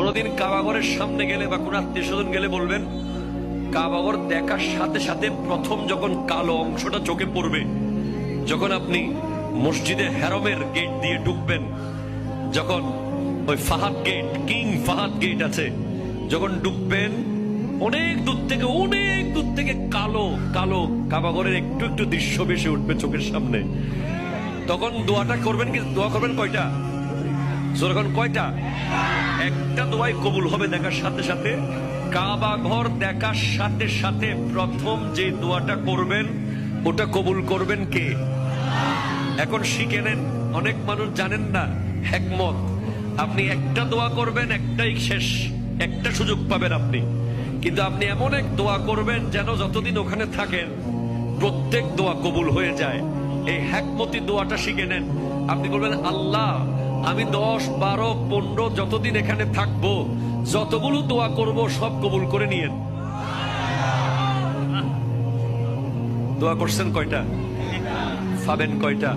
কোনদিন কাবাঘরের সামনে গেলে বা কোন আত্মীয় স্বজন গেলে বলবেন, কাবাঘর দেখার সাথে সাথে প্রথম যখন কালো অংশটা চোখে পড়বে, যখন আপনি মসজিদে হেরমের গেট দিয়ে ঢুকবেন, যখন ওই Fahad gate, king Fahad gate আছে, যখন ঢুকবেন অনেক দূর থেকে কালো কালো কাবাঘরের একটু একটু দৃশ্য ভেসে উঠবে চোখের সামনে। তখন দোয়াটা করবেন, কি দোয়া করবেন কয়টা? যখন কয়টা? একটা দোয়াই কবুল হবে দেখার সাথে সাথে। কাবা ঘর দেখার সাথে সাথে প্রথম যে দোয়াটা করবেন ওটা কবুল করবেন কে? এখন শিখে নেন, অনেক মানুষ জানেন না হিকমত। আপনি একটা দোয়া করবেন, একটাই শেষ, একটা সুযোগ পাবেন আপনি, কিন্তু আপনি এমন এক দোয়া করবেন যেন যতদিন ওখানে থাকেন প্রত্যেক দোয়া কবুল হয়ে যায়। এই হিকমতি দোয়াটা শিখে নেন। আপনি বলবেন, আল্লাহ আমি 10, 12, 15 যতদিন এখানে থাকবো, যতগুলো দোয়া করব সব কবুল করে নিয়েন। দোয়া করছেন কয়টা? পাবেন কয়টা?